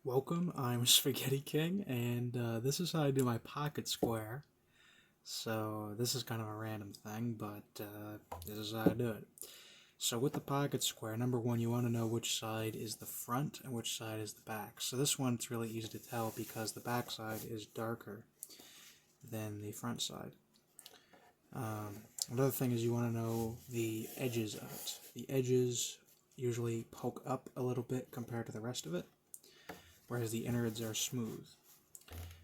Welcome, I'm Spaghetti King, and this is how I do my pocket square. So this is kind of a random thing, but this is how I do it. So with the pocket square, number one, you want to know which side is the front and which side is the back. So this one, it's really easy to tell because the back side is darker than the front side. Another thing is you want to know the edges of it. The edges usually poke up a little bit compared to the rest of it, whereas the innards are smooth.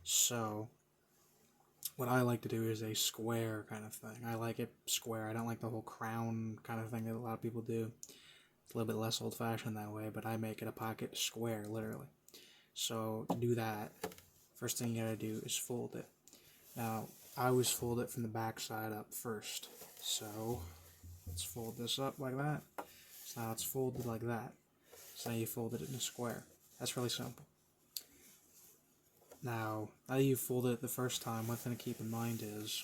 So what I like to do is a square kind of thing. I like it square. I don't like the whole crown kind of thing that a lot of people do. It's a little bit less old-fashioned that way, but I make it a pocket square, literally. So to do that, first thing you gotta do is fold it. Now, I always fold it from the back side up first. So let's fold this up like that. So now it's folded like that. So now you fold it in a square. That's really simple. Now that you've folded it the first time, one thing to keep in mind is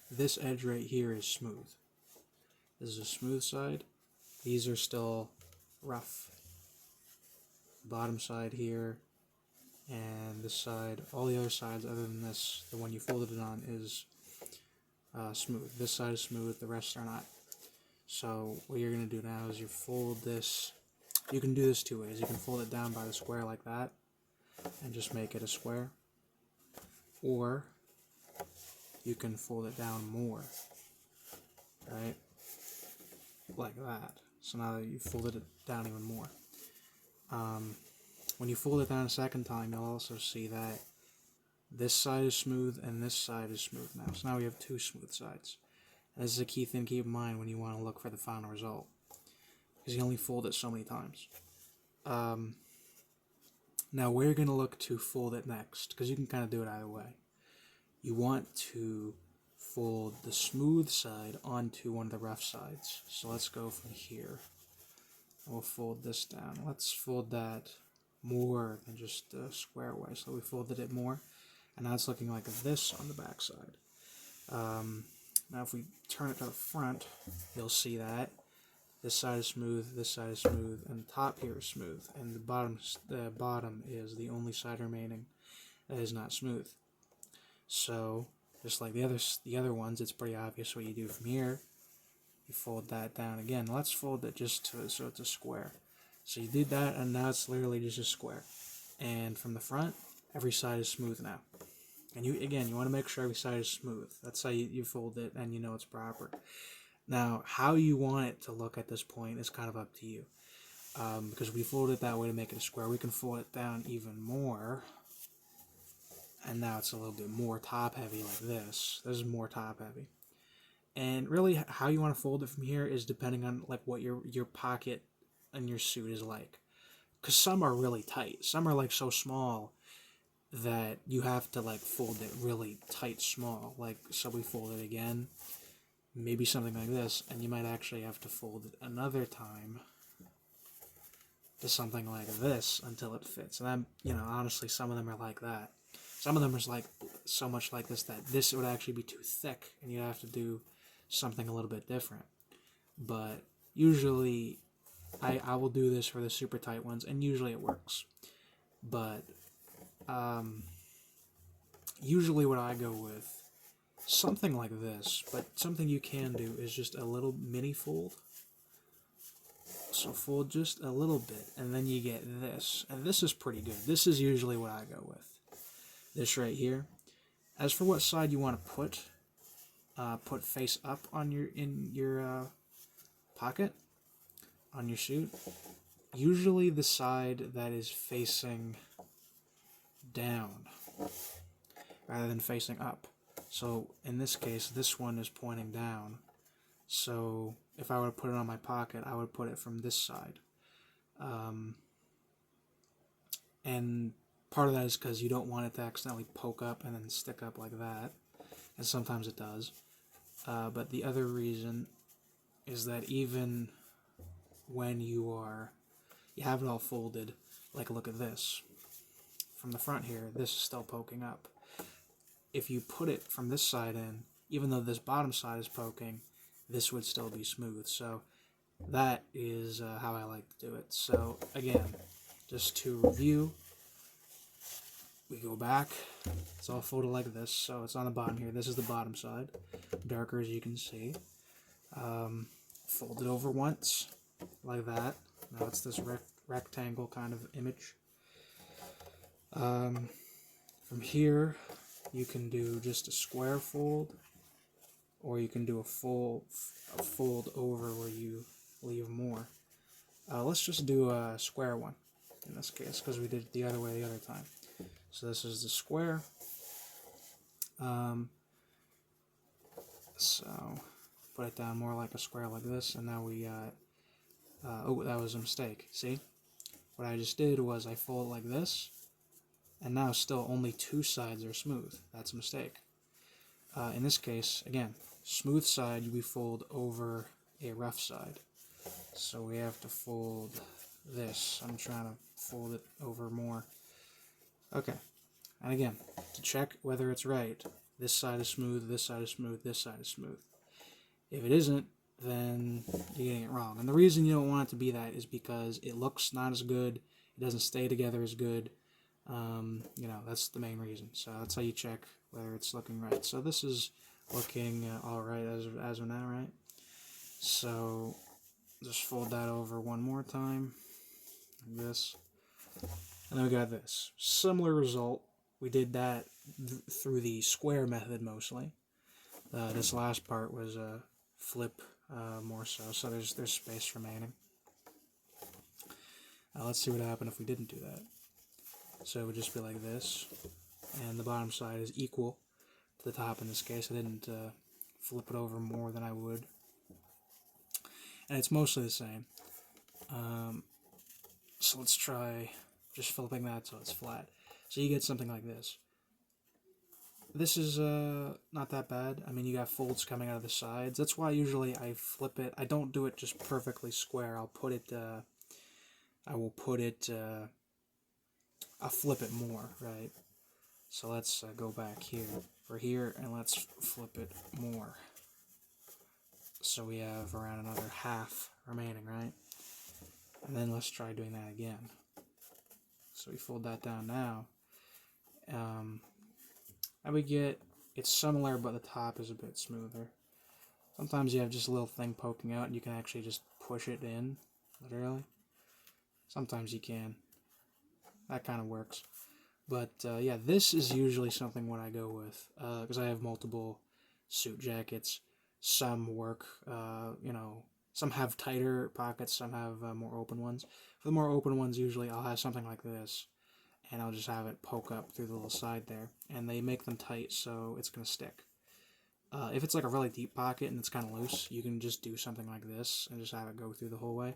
this edge right here is smooth. This is a smooth side. These are still rough. Bottom side here, and this side, all the other sides other than this, the one you folded it on, is smooth. This side is smooth, the rest are not. So what you're going to do now is you fold this. You can do this two ways. You can fold it down by the square like that and just make it a square, or you can fold it down more, right, like that. So now that you've folded it down even more, when you fold it down a second time, you'll also see that this side is smooth and this side is smooth now. So now we have two smooth sides. And this is a key thing to keep in mind when you want to look for the final result, because you only fold it so many times. Now where you're going to look to fold it next, because you can kind of do it either way. You want to fold the smooth side onto one of the rough sides. So let's go from here. We'll fold this down. Let's fold that more than just the square way. So we folded it more, and now it's looking like this on the back side. Now if we turn it to the front, you'll see that this side is smooth, this side is smooth, and the top here is smooth, and the bottom is the only side remaining that is not smooth. So just like the other ones, it's pretty obvious what you do from here. You fold that down again. Let's fold it just so it's a square. So you did that, and now it's literally just a square. And from the front, every side is smooth now. And you want to make sure every side is smooth. That's how you fold it, and you know it's proper. Now, how you want it to look at this point is kind of up to you. Because we fold it that way to make it a square. We can fold it down even more. And now it's a little bit more top heavy like this. This is more top heavy. And really how you want to fold it from here is depending on like what your pocket and your suit is like. Because some are really tight. Some are like so small that you have to like fold it really tight small. Like, so we fold it again. Maybe something like this, and you might actually have to fold it another time to something like this until it fits. And then, honestly, some of them are like that. Some of them are like so much like this that this would actually be too thick, and you'd have to do something a little bit different. But usually, I will do this for the super tight ones, and usually it works. But usually what I go with, something like this, but something you can do is just a little mini fold. So fold just a little bit, and then you get this. And this is pretty good. This is usually what I go with. This right here. As for what side you want to put face up on your pocket, on your suit. Usually the side that is facing down rather than facing up. So in this case, this one is pointing down. So if I were to put it on my pocket, I would put it from this side. And part of that is because you don't want it to accidentally poke up and then stick up like that. And sometimes it does. But the other reason is that even when you have it all folded, like look at this. From the front here, this is still poking up. If you put it from this side in, even though this bottom side is poking, this would still be smooth. So that is how I like to do it. So again, just to review, we go back. It's all folded like this, so it's on the bottom here. This is the bottom side, darker as you can see. Fold it over once, like that. Now it's this rectangle kind of image. From here, you can do just a square fold, or you can do a fold over where you leave more. Let's just do a square one in this case, because we did it the other way the other time. So this is the square. So put it down more like a square like this, and now we got, oh, that was a mistake. See? What I just did was I fold like this, and now still only two sides are smooth. That's a mistake. In this case, again, smooth side we fold over a rough side. So we have to fold this. I'm trying to fold it over more. Okay. And again, to check whether it's right, this side is smooth, this side is smooth, this side is smooth. If it isn't, then you're getting it wrong. And the reason you don't want it to be that is because it looks not as good, it doesn't stay together as good. You know, that's the main reason. So that's how you check whether it's looking right. So this is looking all right as of now, right? So just fold that over one more time, like this. And then we got this. Similar result. We did that through the square method mostly. This last part was a flip more so there's space remaining. Let's see what happened if we didn't do that. So it would just be like this, and the bottom side is equal to the top in this case. I didn't flip it over more than I would. And it's mostly the same. So let's try just flipping that so it's flat. So you get something like this. This is not that bad. I mean, you got folds coming out of the sides. That's why usually I flip it. I don't do it just perfectly square. I'll put it, I'll flip it more, right? So let's go back here, and let's flip it more. So we have around another half remaining, right? And then let's try doing that again. So we fold that down now. And we get, it's similar, but the top is a bit smoother. Sometimes you have just a little thing poking out, and you can actually just push it in, literally. Sometimes you can. That kind of works. But yeah, this is usually something what I go with, because I have multiple suit jackets. Some work, you know, some have tighter pockets, some have more open ones. For the more open ones, usually I'll have something like this, and I'll just have it poke up through the little side there, and they make them tight so it's going to stick. If it's like a really deep pocket and it's kind of loose, you can just do something like this and just have it go through the whole way.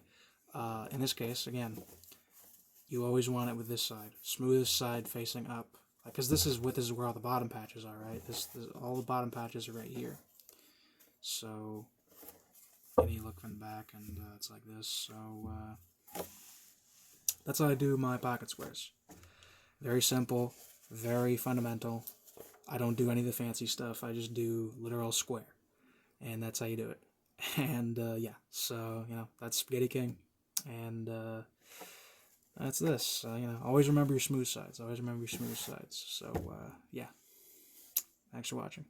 In this case, again, you always want it with this side, smoothest side facing up, because this is where all the bottom patches are, right? All the bottom patches are right here. So, and you look from the back, and it's like this. So that's how I do my pocket squares. Very simple, very fundamental. I don't do any of the fancy stuff. I just do literal square, and that's how you do it. And yeah, so you know, that's Spaghetti King, and that's this. You know, always remember your smooth sides. Always remember your smooth sides. So yeah, thanks for watching.